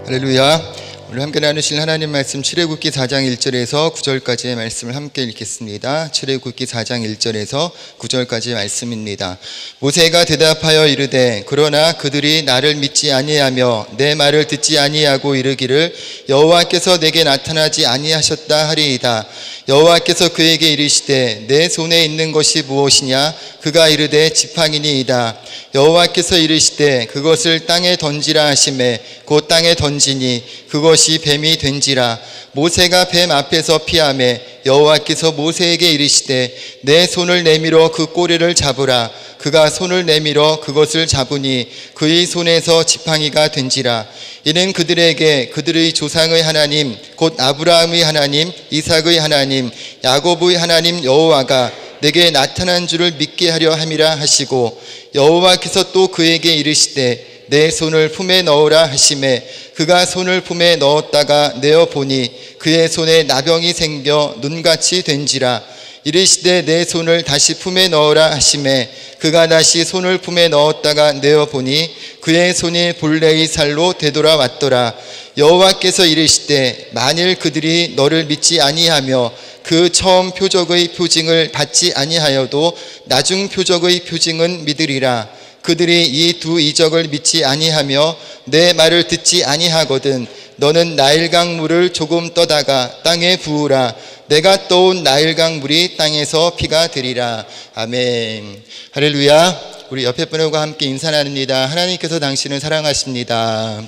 할렐루야. 오늘 함께 나누실 하나님 말씀 출애굽기 4장 1절에서 9절까지의 말씀을 함께 읽겠습니다. 출애굽기 4장 1절에서 9절까지의 말씀입니다. 모세가 대답하여 이르되 그러나 그들이 나를 믿지 아니하며 내 말을 듣지 아니하고 이르기를 여호와께서 내게 나타나지 아니하셨다 하리이다. 여호와께서 그에게 이르시되 내 손에 있는 것이 무엇이냐? 그가 이르되 지팡이니이다. 여호와께서 이르시되 그것을 땅에 던지라 하시매 곧 땅에 던지니 그것이 뱀이 된지라. 모세가 뱀 앞에서 피하매 여호와께서 모세에게 이르시되 내 손을 내밀어 그 꼬리를 잡으라. 그가 손을 내밀어 그것을 잡으니 그의 손에서 지팡이가 된지라. 이는 그들에게 그들의 조상의 하나님 곧 아브라함의 하나님, 이삭의 하나님, 야곱의 하나님 여호와가 내게 나타난 줄을 믿게 하려 함이라 하시고, 여호와께서 또 그에게 이르시되 내 손을 품에 넣으라 하시매 그가 손을 품에 넣었다가 내어 보니 그의 손에 나병이 생겨 눈같이 된지라. 이르시되 내 손을 다시 품에 넣으라 하시매 그가 다시 손을 품에 넣었다가 내어 보니 그의 손이 본래의 살로 되돌아왔더라. 여호와께서 이르시되 만일 그들이 너를 믿지 아니하며 그 처음 표적의 표징을 받지 아니하여도 나중 표적의 표징은 믿으리라. 그들이 이 두 이적을 믿지 아니하며 내 말을 듣지 아니하거든 너는 나일강 물을 조금 떠다가 땅에 부으라. 내가 떠온 나일강 물이 땅에서 피가 되리라. 아멘. 할렐루야. 우리 옆에 분들과 함께 인사 나눕니다. 하나님께서 당신을 사랑하십니다.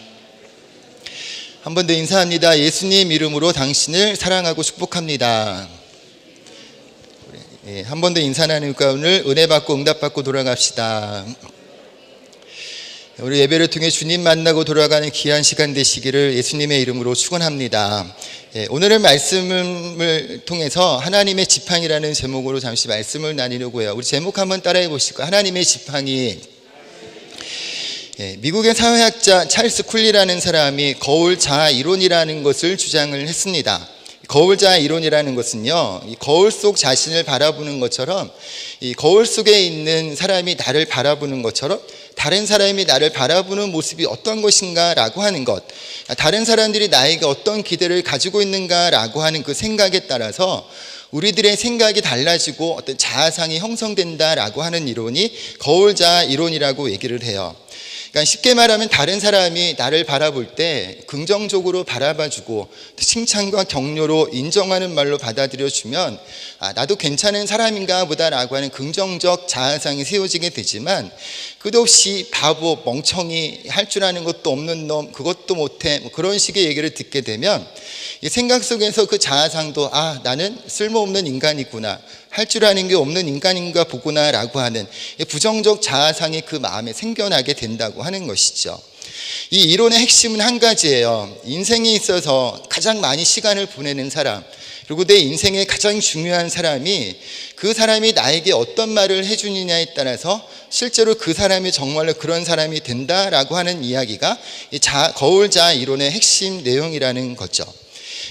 한 번 더 인사합니다. 예수님 이름으로 당신을 사랑하고 축복합니다. 한 번 더 인사 나누니까 오늘 은혜 받고 응답 받고 돌아갑시다. 우리 예배를 통해 주님 만나고 돌아가는 귀한 시간 되시기를 예수님의 이름으로 축원합니다. 오늘의 말씀을 통해서 하나님의 지팡이라는 제목으로 잠시 말씀을 나누려고 해요. 우리 제목 한번 따라해 보실까요? 하나님의 지팡이. 미국의 사회학자 찰스 쿨리라는 사람이 거울 자아 이론이라는 것을 주장을 했습니다. 거울 자아 이론이라는 것은요, 이 거울 속 자신을 바라보는 것처럼 이 거울 속에 있는 사람이 나를 바라보는 것처럼 다른 사람이 나를 바라보는 모습이 어떤 것인가 라고 하는 것, 다른 사람들이 나에게 어떤 기대를 가지고 있는가 라고 하는 그 생각에 따라서 우리들의 생각이 달라지고 어떤 자아상이 형성된다 라고 하는 이론이 거울 자아 이론이라고 얘기를 해요. 그러니까 쉽게 말하면 다른 사람이 나를 바라볼 때 긍정적으로 바라봐주고 칭찬과 격려로 인정하는 말로 받아들여주면 나도 괜찮은 사람인가 보다라고 하는 긍정적 자아상이 세워지게 되지만, 끝없이 바보, 멍청이, 할 줄 아는 것도 없는 놈, 그것도 못해, 그런 식의 얘기를 듣게 되면 이 생각 속에서 그 자아상도 나는 쓸모없는 인간이구나, 할 줄 아는 게 없는 인간인가 보구나 라고 하는 부정적 자아상이 그 마음에 생겨나게 된다고 하는 것이죠. 이 이론의 핵심은 한 가지예요. 인생에 있어서 가장 많이 시간을 보내는 사람, 그리고 내 인생의 가장 중요한 사람이 그 사람이 나에게 어떤 말을 해주느냐에 따라서 실제로 그 사람이 정말로 그런 사람이 된다라고 하는 이야기가 이 거울 자아 이론의 핵심 내용이라는 거죠.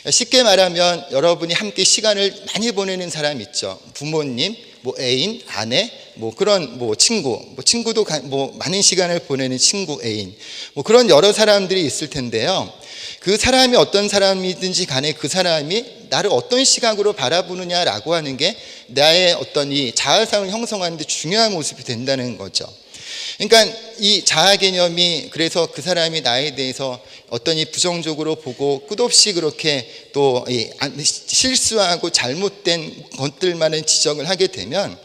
쉽게 말하면 여러분이 함께 시간을 많이 보내는 사람 있죠. 부모님, 애인, 아내, 그런 친구, 친구도 많은 시간을 보내는 친구, 애인, 그런 여러 사람들이 있을 텐데요. 그 사람이 어떤 사람이든지 간에 그 사람이 나를 어떤 시각으로 바라보느냐라고 하는 게 나의 어떤 이 자아상을 형성하는 데 중요한 모습이 된다는 거죠. 그러니까 이 자아 개념이, 그래서 그 사람이 나에 대해서 어떤 이 부정적으로 보고 끝없이 그렇게 또 실수하고 잘못된 것들만을 지적을 하게 되면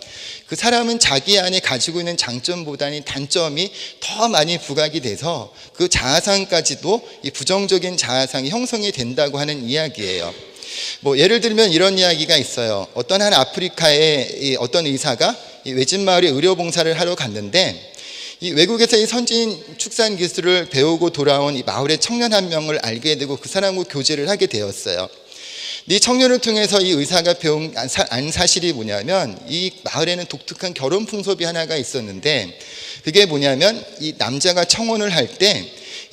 그 사람은 자기 안에 가지고 있는 장점보다는 단점이 더 많이 부각이 돼서 그 자아상까지도 이 부정적인 자아상이 형성이 된다고 하는 이야기예요. 예를 들면 이런 이야기가 있어요. 어떤 한 아프리카의 어떤 의사가 외진 마을에 의료봉사를 하러 갔는데, 이 외국에서 이 선진 축산 기술을 배우고 돌아온 이 마을의 청년 한 명을 알게 되고 그 사람과 교제를 하게 되었어요. 이 청년을 통해서 이 의사가 배운 사실이 뭐냐면, 이 마을에는 독특한 결혼 풍습이 하나가 있었는데, 그게 뭐냐면 이 남자가 청혼을 할 때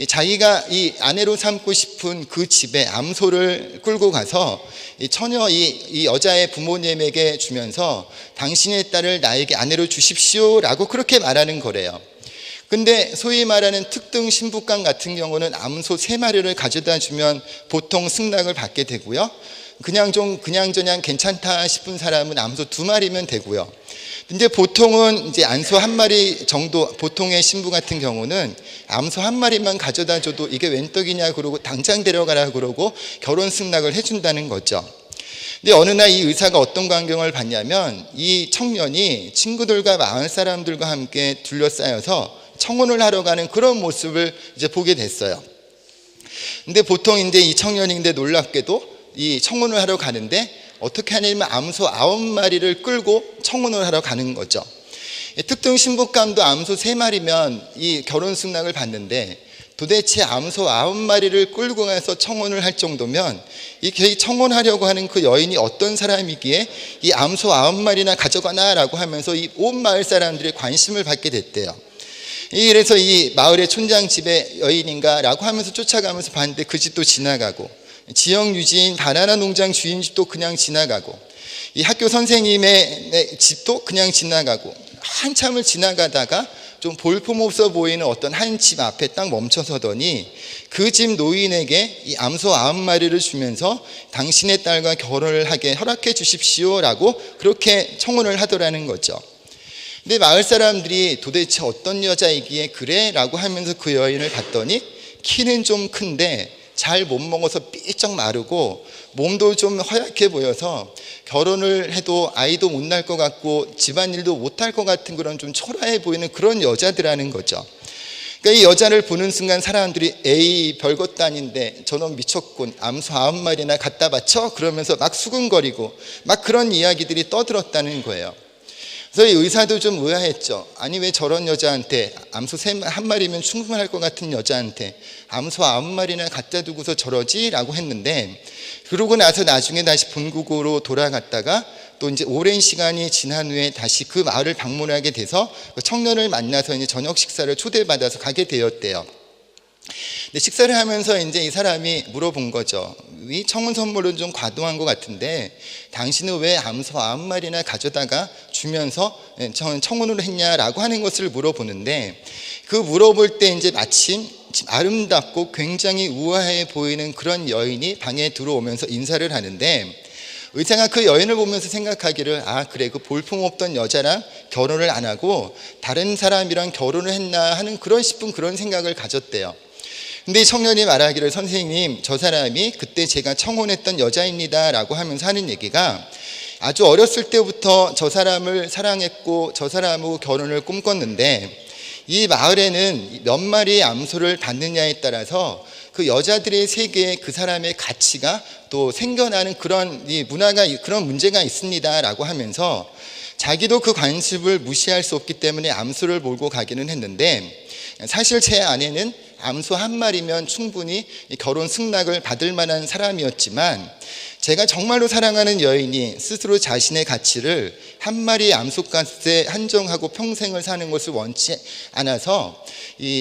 자기가 이 아내로 삼고 싶은 그 집에 암소를 끌고 가서 이 처녀 이 여자의 부모님에게 주면서 당신의 딸을 나에게 아내로 주십시오 라고 그렇게 말하는 거래요. 근데 소위 말하는 특등 신부감 같은 경우는 암소 3마리를 가져다 주면 보통 승낙을 받게 되고요. 그냥저냥 괜찮다 싶은 사람은 암소 2마리면 되고요. 근데 보통은 이제 암소 1마리 정도, 보통의 신부 같은 경우는 암소 1마리만 가져다 줘도 이게 웬 떡이냐 그러고 당장 데려가라 그러고 결혼 승낙을 해준다는 거죠. 근데 어느 날 이 의사가 어떤 광경을 봤냐면 이 청년이 친구들과 마을 사람들과 함께 둘러싸여서 청혼을 하러 가는 그런 모습을 이제 보게 됐어요. 근데 보통 이제 이 청년인데 놀랍게도 이 청혼을 하러 가는데 어떻게 하냐면 암소 9마리를 끌고 청혼을 하러 가는 거죠. 특등 신부감도 암소 3마리면 이 결혼 승낙을 받는데 도대체 암소 9마리를 끌고 가서 청혼을 할 정도면 이 청혼하려고 하는 그 여인이 어떤 사람이기에 이 암소 9마리나 가져가나라고 하면서 이 온 마을 사람들의 관심을 받게 됐대요. 그래서 이 마을의 촌장 집의 여인인가라고 하면서 쫓아가면서 봤는데 그 집도 지나가고, 지역 유지인 바나나 농장 주인 집도 그냥 지나가고, 이 학교 선생님의 집도 그냥 지나가고, 한참을 지나가다가 좀 볼품없어 보이는 어떤 한 집 앞에 딱 멈춰서더니 그 집 노인에게 이 암소 9마리를 주면서 당신의 딸과 결혼을 하게 허락해 주십시오라고 그렇게 청혼을 하더라는 거죠. 근데 마을 사람들이 도대체 어떤 여자이기에 그래? 라고 하면서 그 여인을 봤더니 키는 좀 큰데 잘 못 먹어서 삐쩍 마르고 몸도 좀 허약해 보여서 결혼을 해도 아이도 못 낳을 것 같고 집안일도 못 할 것 같은 그런 좀 초라해 보이는 그런 여자들하는 거죠. 그러니까 이 여자를 보는 순간 사람들이 에이 별것도 아닌데 저놈 미쳤군, 암소 9마리나 갖다 바쳐? 그러면서 막 수근거리고 막 그런 이야기들이 떠들었다는 거예요. 그래서 이 의사도 좀 의아했죠. 아니 왜 저런 여자한테, 암소 1마리면 충분할 것 같은 여자한테 암소 9마리나 갖다 두고서 저러지? 라고 했는데, 그러고 나서 나중에 다시 본국으로 돌아갔다가 또 이제 오랜 시간이 지난 후에 다시 그 마을을 방문하게 돼서 그 청년을 만나서 이제 저녁 식사를 초대받아서 가게 되었대요. 근데 식사를 하면서 이제 이 사람이 물어본 거죠. 이 청혼 선물은 좀 과도한 것 같은데 당신은 왜 암소 9마리나 가져다가 주면서 청혼을 했냐라고 하는 것을 물어보는데, 그 물어볼 때 이제 마침 아름답고 굉장히 우아해 보이는 그런 여인이 방에 들어오면서 인사를 하는데, 의사가 그 여인을 보면서 생각하기를 그래, 그 볼품없던 여자랑 결혼을 안 하고 다른 사람이랑 결혼을 했나 하는 그런 생각을 가졌대요. 근데 이 청년이 말하기를 선생님, 저 사람이 그때 제가 청혼했던 여자입니다 라고 하면서 하는 얘기가, 아주 어렸을 때부터 저 사람을 사랑했고 저 사람하고 결혼을 꿈꿨는데 이 마을에는 몇 마리의 암소를 받느냐에 따라서 그 여자들의 세계에 그 사람의 가치가 또 생겨나는 그런 이 문화가, 그런 문제가 있습니다 라고 하면서 자기도 그 관습을 무시할 수 없기 때문에 암소를 몰고 가기는 했는데, 사실 제 아내는 암소 1마리면 충분히 결혼 승낙을 받을 만한 사람이었지만 제가 정말로 사랑하는 여인이 스스로 자신의 가치를 1마리의 암소값에 한정하고 평생을 사는 것을 원치 않아서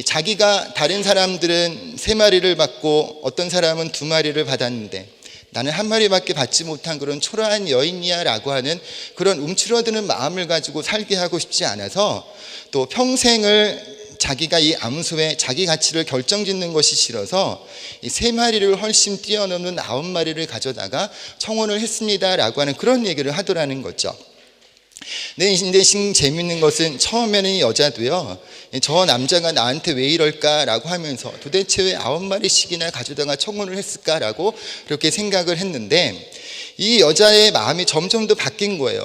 자기가 다른 사람들은 3마리를 받고 어떤 사람은 2마리를 받았는데 나는 1마리밖에 받지 못한 그런 초라한 여인이야 라고 하는 그런 움츠러드는 마음을 가지고 살게 하고 싶지 않아서, 또 평생을 자기가 이 암소의 자기 가치를 결정짓는 것이 싫어서 이 3마리를 훨씬 뛰어넘는 9마리를 가져다가 청혼을 했습니다 라고 하는 그런 얘기를 하더라는 거죠. 근데 재밌는 것은 처음에는 이 여자도요, 저 남자가 나한테 왜 이럴까 라고 하면서 도대체 왜 9마리씩이나 가져다가 청혼을 했을까 라고 그렇게 생각을 했는데, 이 여자의 마음이 점점 더 바뀐 거예요.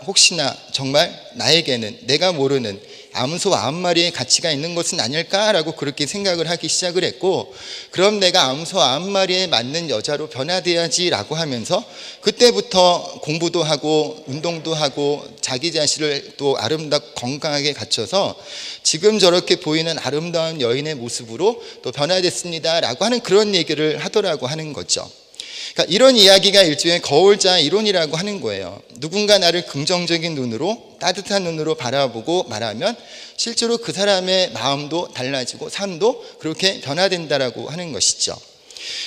혹시나 정말 나에게는 내가 모르는 암소 9마리의 가치가 있는 것은 아닐까라고 그렇게 생각을 하기 시작을 했고, 그럼 내가 암소 9마리에 맞는 여자로 변화돼야지라고 하면서 그때부터 공부도 하고 운동도 하고 자기 자신을 또 아름답고 건강하게 갖춰서 지금 저렇게 보이는 아름다운 여인의 모습으로 또 변화됐습니다라고 하는 그런 얘기를 하더라고 하는 거죠. 그러니까 이런 이야기가 일종의 거울자 이론이라고 하는 거예요. 누군가 나를 긍정적인 눈으로, 따뜻한 눈으로 바라보고 말하면 실제로 그 사람의 마음도 달라지고 삶도 그렇게 변화된다라고 하는 것이죠.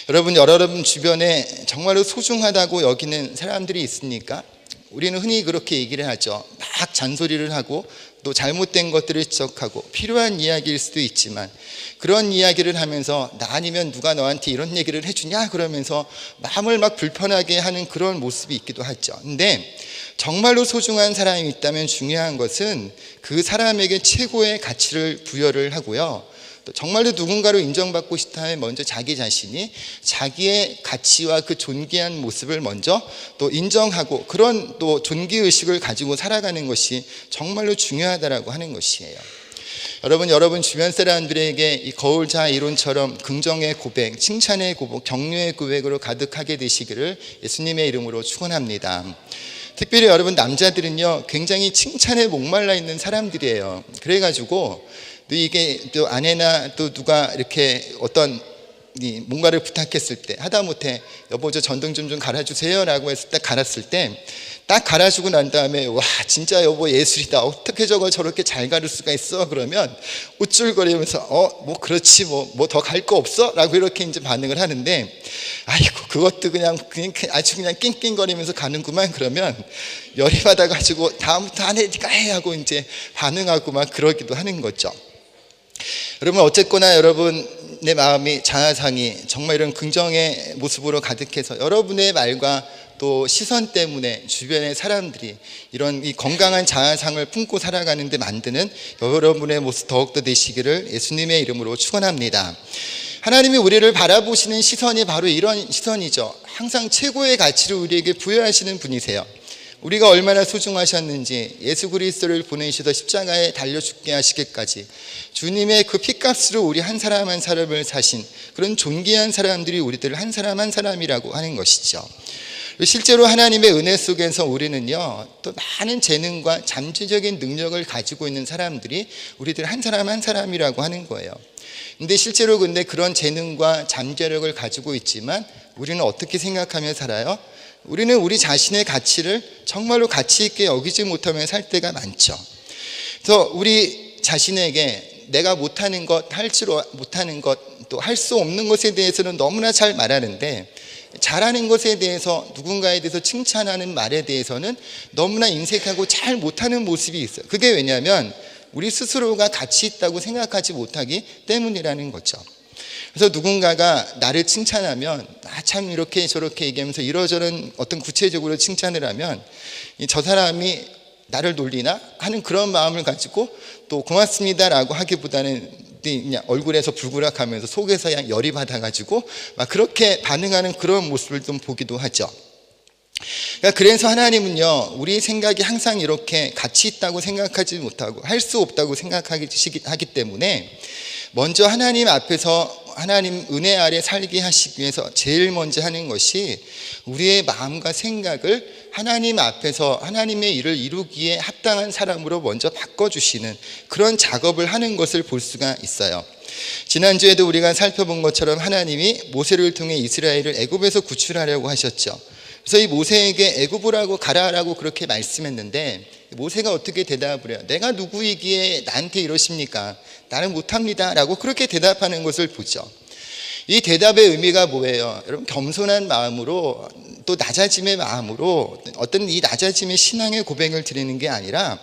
여러분 주변에 정말로 소중하다고 여기는 사람들이 있습니까? 우리는 흔히 그렇게 얘기를 하죠. 막 잔소리를 하고 또 잘못된 것들을 지적하고 필요한 이야기일 수도 있지만 그런 이야기를 하면서 나 아니면 누가 너한테 이런 얘기를 해주냐 그러면서 마음을 막 불편하게 하는 그런 모습이 있기도 하죠. 근데 정말로 소중한 사람이 있다면 중요한 것은 그 사람에게 최고의 가치를 부여를 하고요, 또 정말로 누군가로 인정받고 싶다면 먼저 자기 자신이 자기의 가치와 그 존귀한 모습을 먼저 또 인정하고 그런 또 존귀의식을 가지고 살아가는 것이 정말로 중요하다라고 하는 것이에요. 여러분 주변 사람들에게 이 거울자 이론처럼 긍정의 고백, 칭찬의 고백, 격려의 고백으로 가득하게 되시기를 예수님의 이름으로 축원합니다. 특별히 여러분 남자들은요 굉장히 칭찬에 목말라 있는 사람들이에요. 그래가지고 또 이게 또 아내나 또 누가 이렇게 어떤 뭔가를 부탁했을 때 하다못해 여보 저 전등 좀 갈아주세요 라고 했을 때 갈았을 때 딱 갈아주고 난 다음에 와 진짜 여보 예술이다, 어떻게 저걸 저렇게 잘 가를 수가 있어, 그러면 우쭐거리면서 뭐 그렇지 뭐 더 갈 거 없어 라고 이렇게 이제 반응을 하는데, 아이고 그것도 그냥 아주 그냥 낑낑거리면서 가는구만, 그러면 열이 받아가지고 다음부터 안 해 니가 해 하고 이제 반응하고 막 그러기도 하는 거죠. 여러분 어쨌거나 여러분의 마음이 자아상이 정말 이런 긍정의 모습으로 가득해서 여러분의 말과 또 시선 때문에 주변의 사람들이 이런 이 건강한 자아상을 품고 살아가는 데 만드는 여러분의 모습 더욱더 되시기를 예수님의 이름으로 축원합니다. 하나님이 우리를 바라보시는 시선이 바로 이런 시선이죠. 항상 최고의 가치를 우리에게 부여하시는 분이세요. 우리가 얼마나 소중하셨는지 예수 그리스도를 보내셔서 십자가에 달려 죽게 하시기까지 주님의 그 피값으로 우리 한 사람 한 사람을 사신 그런 존귀한 사람들이 우리들 한 사람 한 사람이라고 하는 것이죠. 실제로 하나님의 은혜 속에서 우리는요 또 많은 재능과 잠재적인 능력을 가지고 있는 사람들이 우리들 한 사람 한 사람이라고 하는 거예요. 근데 실제로 그런 재능과 잠재력을 가지고 있지만 우리는 어떻게 생각하며 살아요? 우리는 우리 자신의 가치를 정말로 가치 있게 여기지 못하며 살 때가 많죠. 그래서 우리 자신에게 내가 못하는 것, 할 줄 못하는 것, 또 할 수 없는 것에 대해서는 너무나 잘 말하는데 잘하는 것에 대해서 누군가에 대해서 칭찬하는 말에 대해서는 너무나 인색하고 잘 못하는 모습이 있어요. 그게 왜냐하면 우리 스스로가 가치 있다고 생각하지 못하기 때문이라는 거죠. 그래서 누군가가 나를 칭찬하면 참 이렇게 저렇게 얘기하면서 이러저런 어떤 구체적으로 칭찬을 하면 저 사람이 나를 놀리나 하는 그런 마음을 가지고 또 고맙습니다라고 하기보다는 그냥 얼굴에서 불그락하면서 속에서 그냥 열이 받아가지고 막 그렇게 반응하는 그런 모습을 좀 보기도 하죠. 그래서 하나님은요 우리 생각이 항상 이렇게 가치 있다고 생각하지 못하고 할 수 없다고 생각하기 때문에 먼저 하나님 앞에서 하나님 은혜 아래 살게 하시기 위해서 제일 먼저 하는 것이 우리의 마음과 생각을 하나님 앞에서 하나님의 일을 이루기에 합당한 사람으로 먼저 바꿔주시는 그런 작업을 하는 것을 볼 수가 있어요. 지난주에도 우리가 살펴본 것처럼 하나님이 모세를 통해 이스라엘을 애굽에서 구출하려고 하셨죠. 그래서 이 모세에게 애굽으로 가라라고 그렇게 말씀했는데 모세가 어떻게 대답을 해요? 내가 누구이기에 나한테 이러십니까? 나는 못합니다 라고 그렇게 대답하는 것을 보죠. 이 대답의 의미가 뭐예요? 여러분 겸손한 마음으로 또 낮아짐의 마음으로 어떤 이 낮아짐의 신앙의 고백을 드리는 게 아니라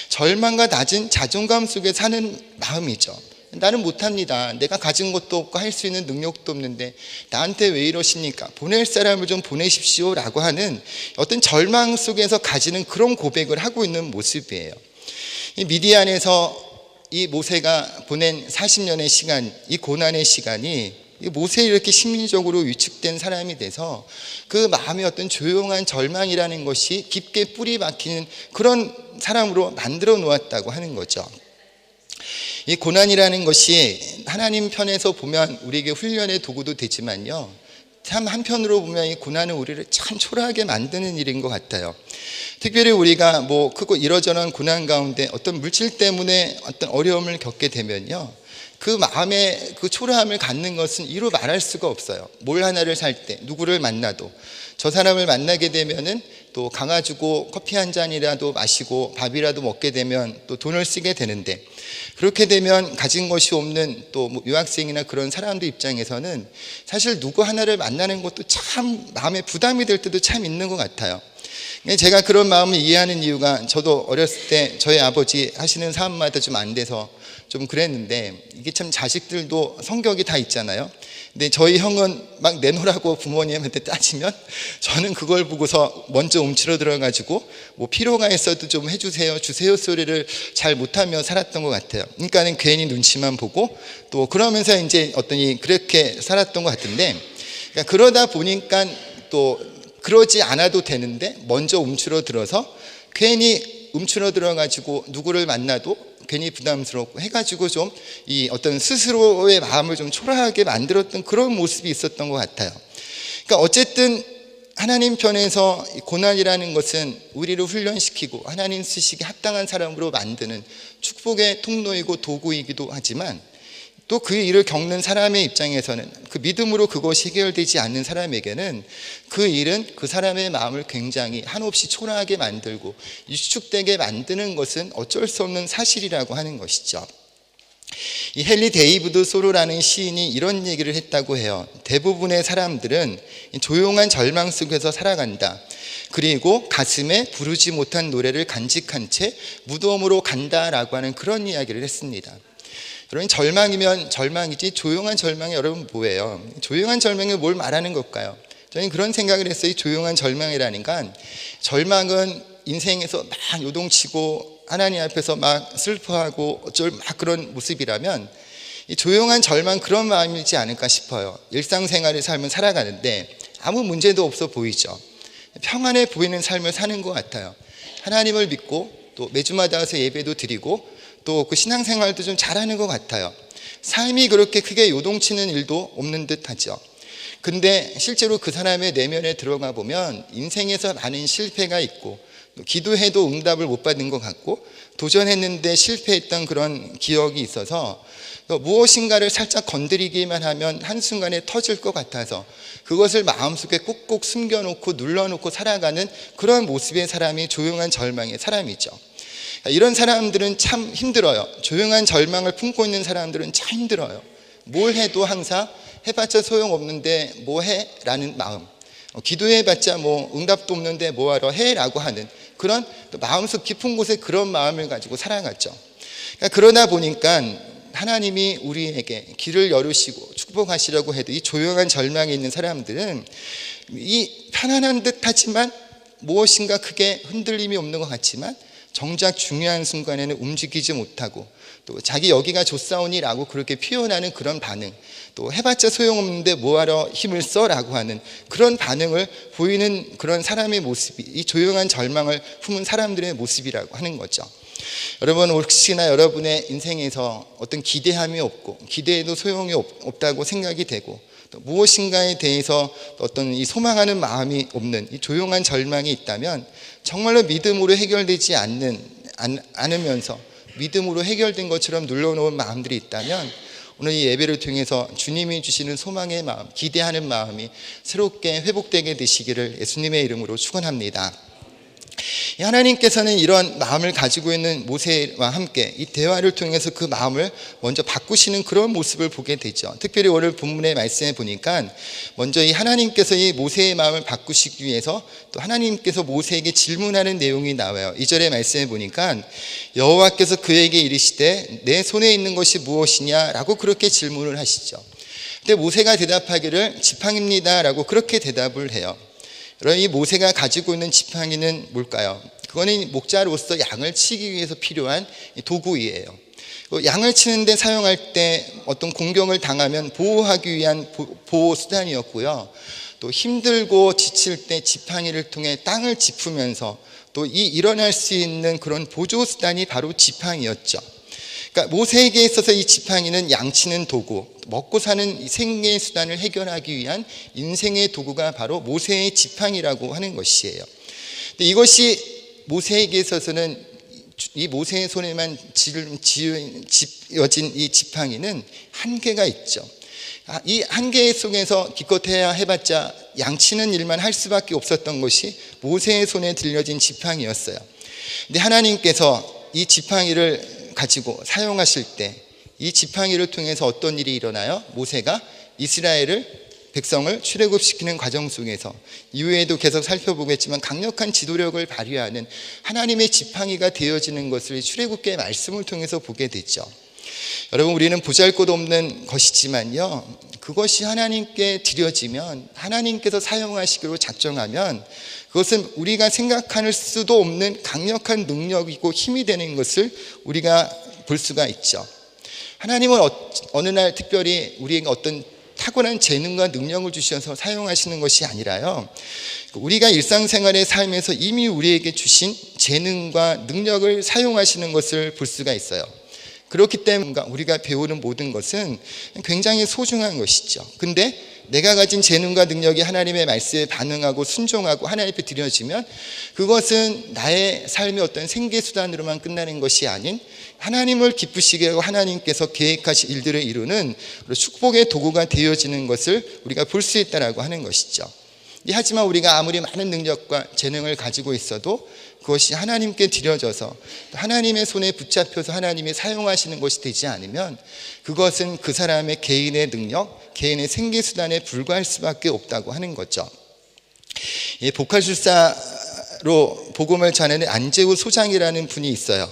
절망과 낮은 자존감 속에 사는 마음이죠. 나는 못합니다. 내가 가진 것도 없고 할 수 있는 능력도 없는데 나한테 왜 이러십니까? 보낼 사람을 좀 보내십시오 라고 하는 어떤 절망 속에서 가지는 그런 고백을 하고 있는 모습이에요. 이 미디안에서 이 모세가 보낸 40년의 시간, 이 고난의 시간이 모세 이렇게 심리적으로 위축된 사람이 돼서 그 마음의 어떤 조용한 절망이라는 것이 깊게 뿌리 박히는 그런 사람으로 만들어 놓았다고 하는 거죠. 이 고난이라는 것이 하나님 편에서 보면 우리에게 훈련의 도구도 되지만요 참 한편으로 보면 이 고난은 우리를 참 초라하게 만드는 일인 것 같아요. 특별히 우리가 뭐 크고 이러저러한 고난 가운데 어떤 물질 때문에 어떤 어려움을 겪게 되면요 그 마음의 그 초라함을 갖는 것은 이루 말할 수가 없어요. 뭘 하나를 살 때 누구를 만나도 저 사람을 만나게 되면은 또 강아지고 커피 한 잔이라도 마시고 밥이라도 먹게 되면 또 돈을 쓰게 되는데 그렇게 되면 가진 것이 없는 또 뭐 유학생이나 그런 사람들 입장에서는 사실 누구 하나를 만나는 것도 참 마음에 부담이 될 때도 참 있는 것 같아요. 제가 그런 마음을 이해하는 이유가, 저도 어렸을 때 저희 아버지 하시는 사업마다 좀 안 돼서 좀 그랬는데, 이게 참 자식들도 성격이 다 있잖아요. 근데 저희 형은 막 내놓으라고 부모님한테 따지면 저는 그걸 보고서 먼저 움츠러 들어가지고 뭐 필요가 있어도 좀 해주세요, 주세요 소리를 잘 못하며 살았던 것 같아요. 그러니까는 괜히 눈치만 보고 또 그러면서 이제 어떠니 그렇게 살았던 것 같은데, 그러니까 그러다 보니까 또 그러지 않아도 되는데 먼저 움츠러 들어서 괜히 움츠러 들어가지고 누구를 만나도 괜히 부담스럽고 해가지고 좀 이 어떤 스스로의 마음을 좀 초라하게 만들었던 그런 모습이 있었던 것 같아요. 그러니까 어쨌든 하나님 편에서 고난이라는 것은 우리를 훈련시키고 하나님 쓰시기에 합당한 사람으로 만드는 축복의 통로이고 도구이기도 하지만, 또 그 일을 겪는 사람의 입장에서는, 그 믿음으로 그것이 해결되지 않는 사람에게는 그 일은 그 사람의 마음을 굉장히 한없이 초라하게 만들고 위축되게 만드는 것은 어쩔 수 없는 사실이라고 하는 것이죠. 이 헨리 데이비드 소로라는 시인이 이런 얘기를 했다고 해요. 대부분의 사람들은 조용한 절망 속에서 살아간다. 그리고 가슴에 부르지 못한 노래를 간직한 채 무덤으로 간다라고 하는 그런 이야기를 했습니다. 여러분, 절망이면 절망이지 조용한 절망이 여러분 뭐예요? 조용한 절망이 뭘 말하는 걸까요? 저는 그런 생각을 했어요. 이 조용한 절망이라니까, 절망은 인생에서 막 요동치고 하나님 앞에서 막 슬퍼하고 어쩔 막 그런 모습이라면, 이 조용한 절망, 그런 마음이지 않을까 싶어요. 일상생활의 삶을 살아가는데 아무 문제도 없어 보이죠. 평안해 보이는 삶을 사는 것 같아요. 하나님을 믿고 또 매주마다 와서 예배도 드리고 또 그 신앙생활도 좀 잘하는 것 같아요. 삶이 그렇게 크게 요동치는 일도 없는 듯 하죠. 근데 실제로 그 사람의 내면에 들어가 보면 인생에서 많은 실패가 있고, 기도해도 응답을 못 받은 것 같고, 도전했는데 실패했던 그런 기억이 있어서 무엇인가를 살짝 건드리기만 하면 한순간에 터질 것 같아서 그것을 마음속에 꾹꾹 숨겨놓고 눌러놓고 살아가는 그런 모습의 사람이 조용한 절망의 사람이죠. 이런 사람들은 참 힘들어요. 조용한 절망을 품고 있는 사람들은 참 힘들어요. 뭘 해도 항상 해봤자 소용없는데 뭐해? 라는 마음, 기도해봤자 뭐 응답도 없는데 뭐하러 해? 라고 하는 그런 마음속 깊은 곳에 그런 마음을 가지고 살아갔죠. 그러다 보니까 하나님이 우리에게 길을 열으시고 축복하시려고 해도 이 조용한 절망에 있는 사람들은 이 편안한 듯 하지만 무엇인가 크게 흔들림이 없는 것 같지만 정작 중요한 순간에는 움직이지 못하고, 또 자기 여기가 좋사오니라고 그렇게 표현하는 그런 반응, 또 해봤자 소용없는데 뭐하러 힘을 써라고 하는 그런 반응을 보이는 그런 사람의 모습이 이 조용한 절망을 품은 사람들의 모습이라고 하는 거죠. 여러분, 혹시나 여러분의 인생에서 어떤 기대함이 없고 기대해도 소용이 없다고 생각이 되고, 또 무엇인가에 대해서 어떤 이 소망하는 마음이 없는 이 조용한 절망이 있다면, 정말로 믿음으로 해결되지 않으면서 믿음으로 해결된 것처럼 눌러놓은 마음들이 있다면, 오늘 이 예배를 통해서 주님이 주시는 소망의 마음, 기대하는 마음이 새롭게 회복되게 되시기를 예수님의 이름으로 축원합니다. 하나님께서는 이런 마음을 가지고 있는 모세와 함께 이 대화를 통해서 그 마음을 먼저 바꾸시는 그런 모습을 보게 되죠. 특별히 오늘 본문의 말씀에 보니까 먼저 이 하나님께서 이 모세의 마음을 바꾸시기 위해서 또 하나님께서 모세에게 질문하는 내용이 나와요. 2절의 말씀에 보니까 여호와께서 그에게 이르시되 내 손에 있는 것이 무엇이냐 라고 그렇게 질문을 하시죠. 근데 모세가 대답하기를 지팡이입니다 라고 그렇게 대답을 해요. 여러분, 이 모세가 가지고 있는 지팡이는 뭘까요? 그거는 목자로서 양을 치기 위해서 필요한 도구이에요. 양을 치는데 사용할 때 어떤 공격을 당하면 보호하기 위한 보호 수단이었고요. 또 힘들고 지칠 때 지팡이를 통해 땅을 짚으면서 또 일어날 수 있는 그런 보조 수단이 바로 지팡이였죠. 그러니까 모세에게 있어서 이 지팡이는 양치는 도구, 먹고 사는 생계의 수단을 해결하기 위한 인생의 도구가 바로 모세의 지팡이라고 하는 것이에요. 근데 이것이 모세에게 있어서는 이 모세의 손에만 쥐어진 이 지팡이는 한계가 있죠. 이 한계 속에서 기껏해야 해봤자 양치는 일만 할 수밖에 없었던 것이 모세의 손에 들려진 지팡이였어요. 근데 하나님께서 이 지팡이를 가지고 사용하실 때 이 지팡이를 통해서 어떤 일이 일어나요? 모세가 이스라엘을 백성을 출애굽시키는 과정 속에서 이후에도 계속 살펴보겠지만 강력한 지도력을 발휘하는 하나님의 지팡이가 되어지는 것을 출애굽기의 말씀을 통해서 보게 되죠. 여러분, 우리는 보잘것없는 것이지만요, 그것이 하나님께 드려지면, 하나님께서 사용하시기로 작정하면 그것은 우리가 생각할 수도 없는 강력한 능력이고 힘이 되는 것을 우리가 볼 수가 있죠. 하나님은 어느 날 특별히 우리에게 어떤 탁월한 재능과 능력을 주셔서 사용하시는 것이 아니라요, 우리가 일상생활의 삶에서 이미 우리에게 주신 재능과 능력을 사용하시는 것을 볼 수가 있어요. 그렇기 때문에 우리가 배우는 모든 것은 굉장히 소중한 것이죠. 근데 내가 가진 재능과 능력이 하나님의 말씀에 반응하고 순종하고 하나님 앞에 드려지면 그것은 나의 삶의 어떤 생계수단으로만 끝나는 것이 아닌 하나님을 기쁘시게 하고 하나님께서 계획하신 일들을 이루는 축복의 도구가 되어지는 것을 우리가 볼 수 있다라고 하는 것이죠. 하지만 우리가 아무리 많은 능력과 재능을 가지고 있어도 그것이 하나님께 드려져서 하나님의 손에 붙잡혀서 하나님이 사용하시는 것이 되지 않으면 그것은 그 사람의 개인의 능력, 개인의 생계수단에 불과할 수밖에 없다고 하는 거죠. 복화술사로 복음을 전하는 안재우 소장이라는 분이 있어요.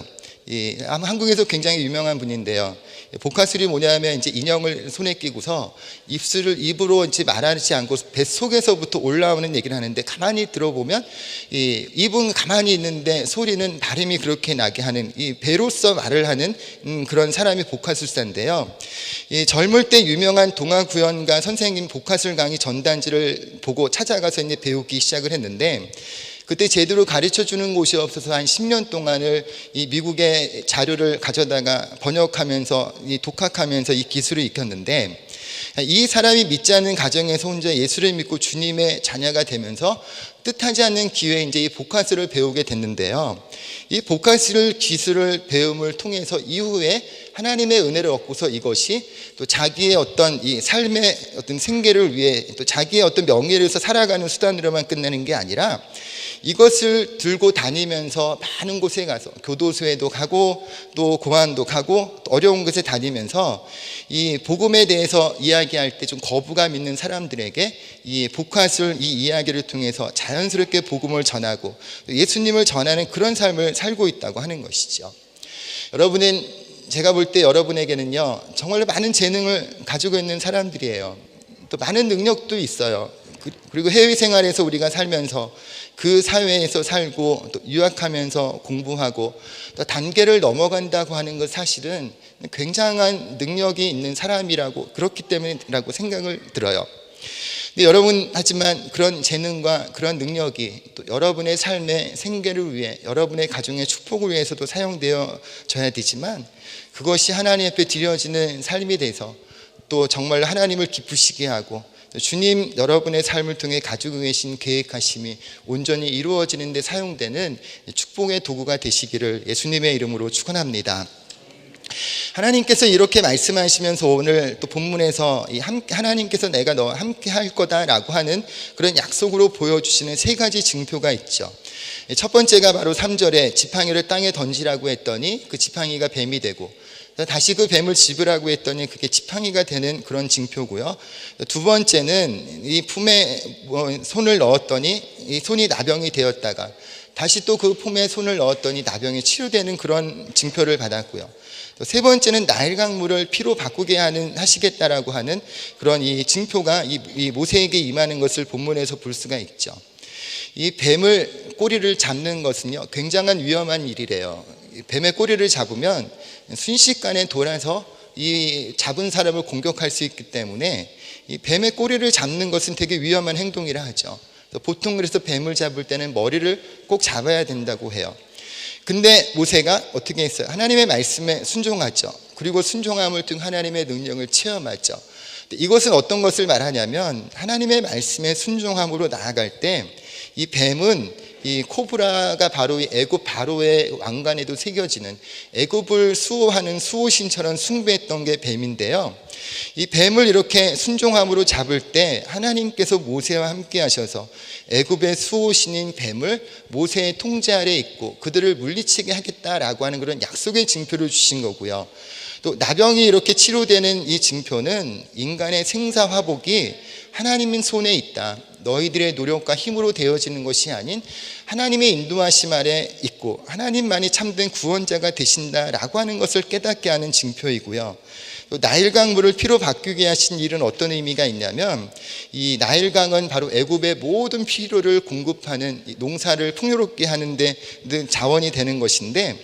아마 한국에서 굉장히 유명한 분인데요. 복화술이 뭐냐면 이제 인형을 손에 끼고서 입으로 이제 말하지 않고 뱃속에서부터 올라오는 얘기를 하는데, 가만히 들어보면 입은 가만히 있는데 소리는 발음이 그렇게 나게 하는, 이 배로서 말을 하는 그런 사람이 복화술사인데요. 젊을 때 유명한 동화구연가 선생님 복화술 강의 전단지를 보고 찾아가서 이제 배우기 시작을 했는데, 그때 제대로 가르쳐 주는 곳이 없어서 한 10년 동안을 이 미국의 자료를 가져다가 번역하면서 독학하면서 이 기술을 익혔는데, 이 사람이 믿지 않는 가정에서 혼자 예수를 믿고 주님의 자녀가 되면서 뜻하지 않는 기회에 이제 이 복화술을 배우게 됐는데요. 이 복화술 기술을 배움을 통해서 이후에 하나님의 은혜를 얻고서 이것이 또 자기의 어떤 이 삶의 어떤 생계를 위해 또 자기의 어떤 명예를 위해서 살아가는 수단으로만 끝내는 게 아니라 이것을 들고 다니면서 많은 곳에 가서 교도소에도 가고 또 고아원도 가고 어려운 곳에 다니면서 이 복음에 대해서 이야기할 때 좀 거부감 있는 사람들에게 이 복화술 이 이야기를 통해서 자연스럽게 복음을 전하고 예수님을 전하는 그런 삶을 살고 있다고 하는 것이죠. 여러분은, 제가 볼 때 여러분에게는요 정말 많은 재능을 가지고 있는 사람들이에요. 또 많은 능력도 있어요. 그리고 해외 생활에서 우리가 살면서 그 사회에서 살고 또 유학하면서 공부하고 또 단계를 넘어간다고 하는 것 사실은 굉장한 능력이 있는 사람이라고, 그렇기 때문이라고 생각을 들어요. 근데 여러분, 하지만 그런 재능과 그런 능력이 또 여러분의 삶의 생계를 위해, 여러분의 가정의 축복을 위해서도 사용되어져야 되지만 그것이 하나님 앞에 드려지는 삶이 돼서 또 정말 하나님을 기쁘시게 하고 주님 여러분의 삶을 통해 가지고 계신 계획하심이 온전히 이루어지는 데 사용되는 축복의 도구가 되시기를 예수님의 이름으로 축원합니다. 하나님께서 이렇게 말씀하시면서 오늘 또 본문에서 하나님께서 내가 너와 함께 할 거다라고 하는 그런 약속으로 보여주시는 세 가지 징표가 있죠. 첫 번째가 바로 3절에 지팡이를 땅에 던지라고 했더니 그 지팡이가 뱀이 되고, 다시 그 뱀을 집으라고 했더니 그게 지팡이가 되는 그런 징표고요. 두 번째는 이 품에 손을 넣었더니 이 손이 나병이 되었다가 다시 또 그 품에 손을 넣었더니 나병이 치유되는 그런 징표를 받았고요. 또 세 번째는 나일 강물을 피로 바꾸게 하시겠다라고 하는 그런 이 징표가 이 모세에게 임하는 것을 본문에서 볼 수가 있죠. 이 뱀을 꼬리를 잡는 것은요 굉장한 위험한 일이래요. 뱀의 꼬리를 잡으면 순식간에 돌아서 이 잡은 사람을 공격할 수 있기 때문에 이 뱀의 꼬리를 잡는 것은 되게 위험한 행동이라 하죠. 보통 그래서 뱀을 잡을 때는 머리를 꼭 잡아야 된다고 해요. 근데 모세가 어떻게 했어요? 하나님의 말씀에 순종하죠. 그리고 순종함을 통해 하나님의 능력을 체험하죠. 이것은 어떤 것을 말하냐면 하나님의 말씀에 순종함으로 나아갈 때 이 뱀은 이 코브라가 바로 이 애굽 바로의 왕관에도 새겨지는 애굽을 수호하는 수호신처럼 숭배했던 게 뱀인데요. 이 뱀을 이렇게 순종함으로 잡을 때 하나님께서 모세와 함께 하셔서 애굽의 수호신인 뱀을 모세의 통제 아래 있고 그들을 물리치게 하겠다라고 하는 그런 약속의 징표를 주신 거고요. 또 나병이 이렇게 치료되는 이 징표는 인간의 생사화복이 하나님의 손에 있다. 너희들의 노력과 힘으로 되어지는 것이 아닌 하나님의 인도하심 아래 있고 하나님만이 참된 구원자가 되신다라고 하는 것을 깨닫게 하는 징표이고요. 또 나일강물을 피로 바뀌게 하신 일은 어떤 의미가 있냐면, 이 나일강은 바로 애굽의 모든 필요를 공급하는 농사를 풍요롭게 하는 데 자원이 되는 것인데,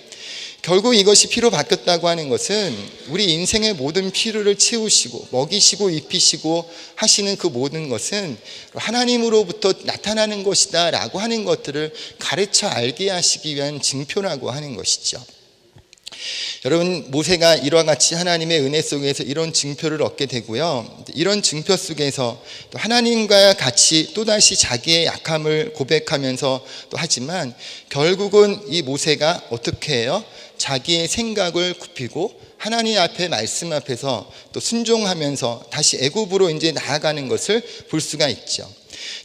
결국 이것이 피로 바뀌었다고 하는 것은 우리 인생의 모든 필요를 채우시고 먹이시고 입히시고 하시는 그 모든 것은 하나님으로부터 나타나는 것이다 라고 하는 것들을 가르쳐 알게 하시기 위한 징표라고 하는 것이죠. 여러분, 모세가 이와 같이 하나님의 은혜 속에서 이런 징표를 얻게 되고요, 이런 징표 속에서 또 하나님과 같이 또다시 자기의 약함을 고백하면서 또 하지만, 결국은 이 모세가 어떻게 해요? 자기의 생각을 굽히고 하나님 앞에 말씀 앞에서 또 순종하면서 다시 애굽으로 이제 나아가는 것을 볼 수가 있죠.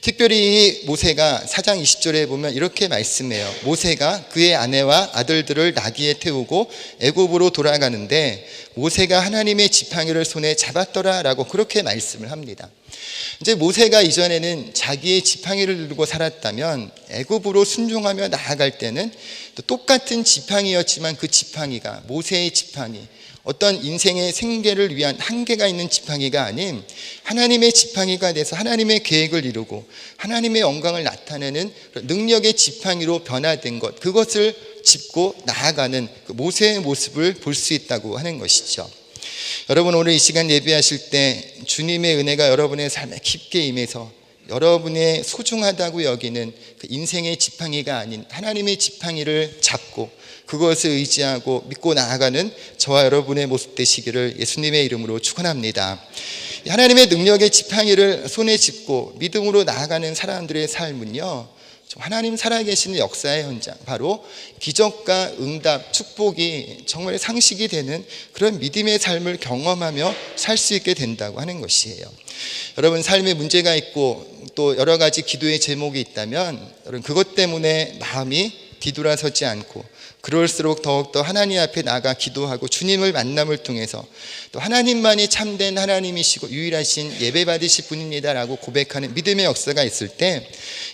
특별히 이 모세가 4장 20절에 보면 이렇게 말씀해요. 모세가 그의 아내와 아들들을 나귀에 태우고 애굽으로 돌아가는데 모세가 하나님의 지팡이를 손에 잡았더라 라고 그렇게 말씀을 합니다. 이제 모세가 이전에는 자기의 지팡이를 들고 살았다면 애굽으로 순종하며 나아갈 때는 또 똑같은 지팡이였지만 그 지팡이가 모세의 지팡이, 어떤 인생의 생계를 위한 한계가 있는 지팡이가 아닌 하나님의 지팡이가 돼서 하나님의 계획을 이루고 하나님의 영광을 나타내는 능력의 지팡이로 변화된 것, 그것을 짚고 나아가는 그 모세의 모습을 볼 수 있다고 하는 것이죠. 여러분, 오늘 이 시간 예배하실 때 주님의 은혜가 여러분의 삶에 깊게 임해서 여러분의 소중하다고 여기는 그 인생의 지팡이가 아닌 하나님의 지팡이를 잡고 그것을 의지하고 믿고 나아가는 저와 여러분의 모습 되시기를 예수님의 이름으로 축원합니다. 하나님의 능력의 지팡이를 손에 짚고 믿음으로 나아가는 사람들의 삶은요, 하나님 살아계시는 역사의 현장, 바로 기적과 응답, 축복이 정말 상식이 되는 그런 믿음의 삶을 경험하며 살 수 있게 된다고 하는 것이에요. 여러분, 삶에 문제가 있고 또 여러 가지 기도의 제목이 있다면 여러분, 그것 때문에 마음이 뒤돌아서지 않고 그럴수록 더욱더 하나님 앞에 나가 기도하고 주님을 만남을 통해서 또 하나님만이 참된 하나님이시고 유일하신 예배받으실 분입니다라고 고백하는 믿음의 역사가 있을 때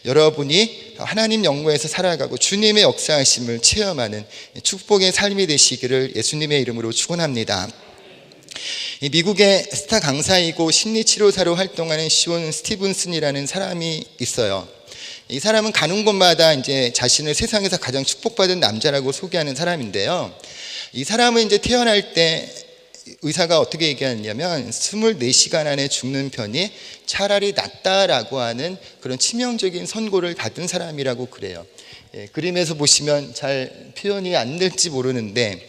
여러분이 하나님 영광에서 살아가고 주님의 역사하심을 체험하는 축복의 삶이 되시기를 예수님의 이름으로 축원합니다. 미국의 스타 강사이고 심리치료사로 활동하는 시온 스티븐슨이라는 사람이 있어요. 이 사람은 가는 곳마다 이제 자신을 세상에서 가장 축복받은 남자라고 소개하는 사람인데요. 이 사람은 이제 태어날 때 의사가 어떻게 얘기하냐면 24시간 안에 죽는 편이 차라리 낫다라고 하는 그런 치명적인 선고를 받은 사람이라고 그래요. 그림에서 보시면 잘 표현이 안 될지 모르는데,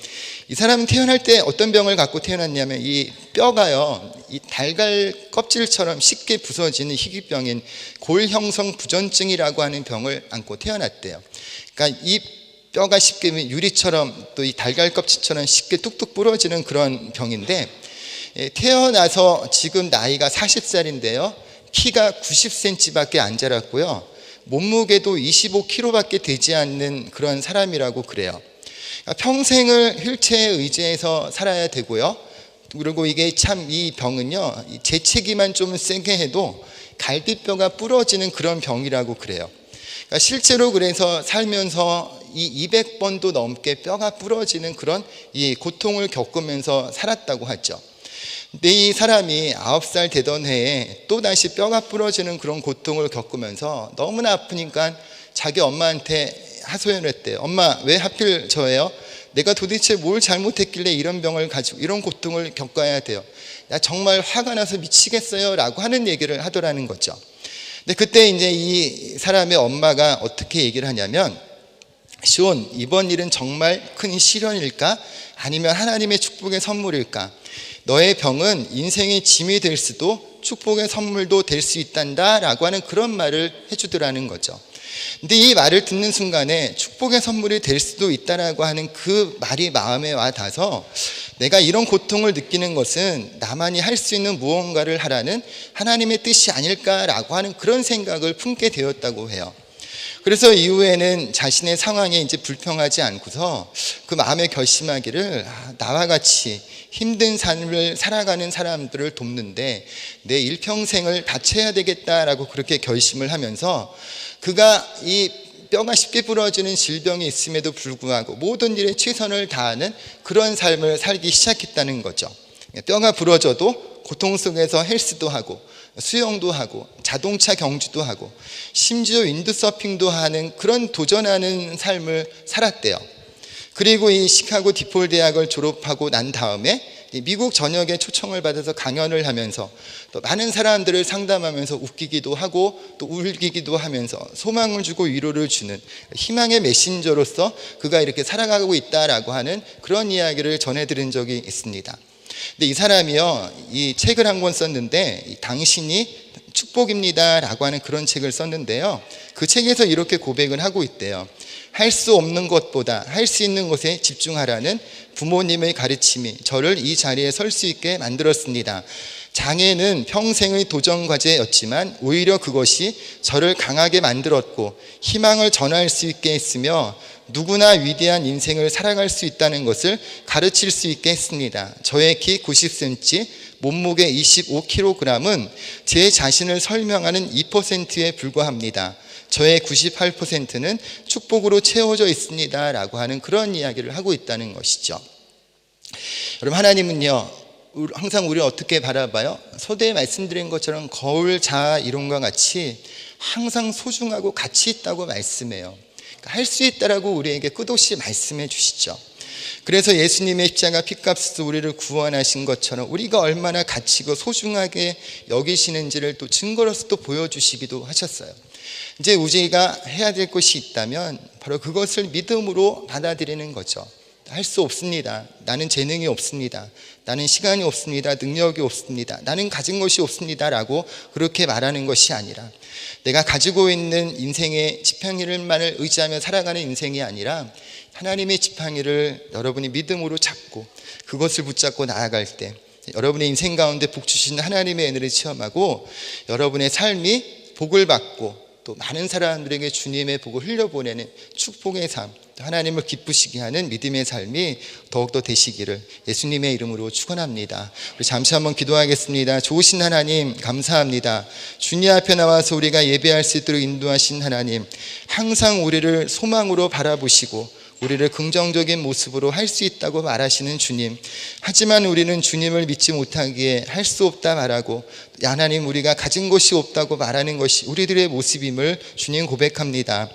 이 사람은 태어날 때 어떤 병을 갖고 태어났냐면 이 뼈가요, 이 달걀 껍질처럼 쉽게 부서지는 희귀병인 골형성 부전증이라고 하는 병을 안고 태어났대요. 그러니까 이 뼈가 쉽게 유리처럼 또 이 달걀 껍질처럼 쉽게 뚝뚝 부러지는 그런 병인데, 태어나서 지금 나이가 40살인데요 키가 90cm밖에 안 자랐고요, 몸무게도 25kg밖에 되지 않는 그런 사람이라고 그래요. 평생을 휠체어에 의지해서 살아야 되고요, 그리고 이게 참 이 병은요, 재채기만 좀 세게 해도 갈비뼈가 부러지는 그런 병이라고 그래요. 그러니까 실제로 그래서 살면서 이 200번도 넘게 뼈가 부러지는 그런 이 고통을 겪으면서 살았다고 하죠. 근데 이 사람이 9살 되던 해에 또다시 뼈가 부러지는 그런 고통을 겪으면서 너무나 아프니까 자기 엄마한테 하소연을 했대요. 엄마, 왜 하필 저예요? 내가 도대체 뭘 잘못했길래 이런 병을 가지고 이런 고통을 겪어야 돼요? 나 정말 화가 나서 미치겠어요 라고 하는 얘기를 하더라는 거죠. 근데 그때 이제 이 사람의 엄마가 어떻게 얘기를 하냐면, 시온, 이번 일은 정말 큰 시련일까? 아니면 하나님의 축복의 선물일까? 너의 병은 인생의 짐이 될 수도 축복의 선물도 될 수 있단다 라고 하는 그런 말을 해주더라는 거죠. 근데 이 말을 듣는 순간에 축복의 선물이 될 수도 있다라고 하는 그 말이 마음에 와 닿아서, 내가 이런 고통을 느끼는 것은 나만이 할 수 있는 무언가를 하라는 하나님의 뜻이 아닐까라고 하는 그런 생각을 품게 되었다고 해요. 그래서 이후에는 자신의 상황에 이제 불평하지 않고서 그 마음에 결심하기를 나와 같이 힘든 삶을 살아가는 사람들을 돕는데 내 일평생을 바쳐야 되겠다라고 그렇게 결심을 하면서 그가 이 뼈가 쉽게 부러지는 질병이 있음에도 불구하고 모든 일에 최선을 다하는 그런 삶을 살기 시작했다는 거죠. 뼈가 부러져도 고통 속에서 헬스도 하고 수영도 하고 자동차 경주도 하고 심지어 윈드서핑도 하는 그런 도전하는 삶을 살았대요. 그리고 이 시카고 디폴 대학을 졸업하고 난 다음에 미국 전역에 초청을 받아서 강연을 하면서 또 많은 사람들을 상담하면서 웃기기도 하고 또 울기도 하면서 소망을 주고 위로를 주는 희망의 메신저로서 그가 이렇게 살아가고 있다라고 하는 그런 이야기를 전해드린 적이 있습니다. 근데 이 사람이요, 이 책을 한 권 썼는데 당신이 축복입니다 라고 하는 그런 책을 썼는데요, 그 책에서 이렇게 고백을 하고 있대요. 할 수 없는 것보다 할 수 있는 것에 집중하라는 부모님의 가르침이 저를 이 자리에 설 수 있게 만들었습니다. 장애는 평생의 도전 과제였지만 오히려 그것이 저를 강하게 만들었고 희망을 전할 수 있게 했으며 누구나 위대한 인생을 살아갈 수 있다는 것을 가르칠 수 있게 했습니다. 저의 키 90cm, 몸무게 25kg은 제 자신을 설명하는 2%에 불과합니다. 저의 98%는 축복으로 채워져 있습니다 라고 하는 그런 이야기를 하고 있다는 것이죠. 여러분, 하나님은요 항상 우리를 어떻게 바라봐요? 서두에 말씀드린 것처럼 거울, 자아 이론과 같이 항상 소중하고 가치 있다고 말씀해요. 할 수 있다라고 우리에게 끝없이 말씀해 주시죠. 그래서 예수님의 십자가 피값으로 우리를 구원하신 것처럼 우리가 얼마나 가치고 소중하게 여기시는지를 또 증거로서 또 보여주시기도 하셨어요. 이제 우리가 해야 될 것이 있다면 바로 그것을 믿음으로 받아들이는 거죠. 할 수 없습니다. 나는 재능이 없습니다. 나는 시간이 없습니다. 능력이 없습니다. 나는 가진 것이 없습니다 라고 그렇게 말하는 것이 아니라 내가 가지고 있는 인생의 지팡이만을 의지하며 살아가는 인생이 아니라 하나님의 지팡이를 여러분이 믿음으로 잡고 그것을 붙잡고 나아갈 때 여러분의 인생 가운데 복 주시는 하나님의 은혜를 체험하고 여러분의 삶이 복을 받고 또 많은 사람들에게 주님의 복을 흘려보내는 축복의 삶, 하나님을 기쁘시게 하는 믿음의 삶이 더욱더 되시기를 예수님의 이름으로 축원합니다. 우리 잠시 한번 기도하겠습니다. 좋으신 하나님 감사합니다. 주님 앞에 나와서 우리가 예배할 수 있도록 인도하신 하나님, 항상 우리를 소망으로 바라보시고 우리를 긍정적인 모습으로 할 수 있다고 말하시는 주님, 하지만 우리는 주님을 믿지 못하기에 할 수 없다 말하고 하나님 우리가 가진 것이 없다고 말하는 것이 우리들의 모습임을 주님 고백합니다.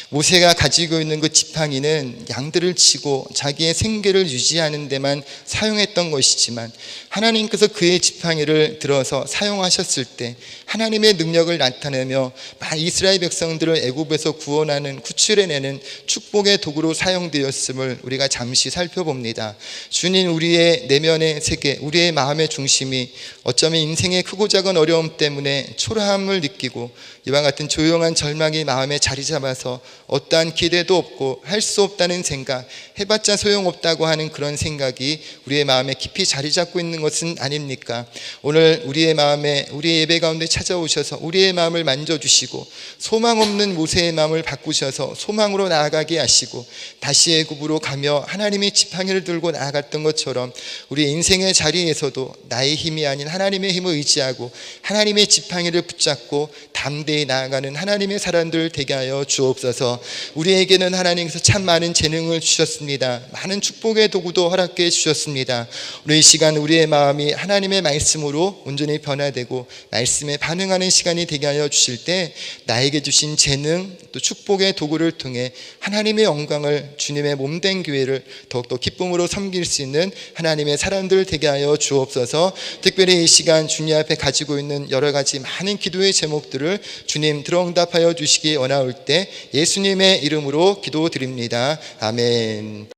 모세가 가지고 있는 그 지팡이는 양들을 치고 자기의 생계를 유지하는 데만 사용했던 것이지만 하나님께서 그의 지팡이를 들어서 사용하셨을 때 하나님의 능력을 나타내며 이스라엘 백성들을 애굽에서 구원하는 구출해내는 축복의 도구로 사용되었음을 우리가 잠시 살펴봅니다. 주님, 우리의 내면의 세계, 우리의 마음의 중심이 어쩌면 인생의 크고 작은 어려움 때문에 초라함을 느끼고 이와 같은 조용한 절망이 마음에 자리 잡아서 어떠한 기대도 없고 할 수 없다는 생각, 해봤자 소용없다고 하는 그런 생각이 우리의 마음에 깊이 자리 잡고 있는 것은 아닙니까? 오늘 우리의 마음에, 우리의 예배 가운데 찾아오셔서 우리의 마음을 만져주시고 소망 없는 모세의 마음을 바꾸셔서 소망으로 나아가게 하시고 다시 애굽으로 가며 하나님의 지팡이를 들고 나아갔던 것처럼 우리 인생의 자리에서도 나의 힘이 아닌 하나님의 힘을 의지하고 하나님의 지팡이를 붙잡고 담대히 나아가는 하나님의 사람들 되게 하여 주옵소서. 우리에게는 하나님께서 참 많은 재능을 주셨습니다. 많은 축복의 도구도 허락해 주셨습니다. 우리 이 시간 우리의 마음이 하나님의 말씀으로 온전히 변화되고 말씀에 반응하는 시간이 되게 하여 주실 때 나에게 주신 재능 또 축복의 도구를 통해 하나님의 영광을, 주님의 몸된 교회를 더욱더 기쁨으로 섬길 수 있는 하나님의 사람들 되게 하여 주옵소서. 특별히 이 시간 주님 앞에 가지고 있는 여러 가지 많은 기도의 제목들을 주님 들어응답하여 주시기 원하올 때 예수님의 이름으로 기도드립니다. 아멘.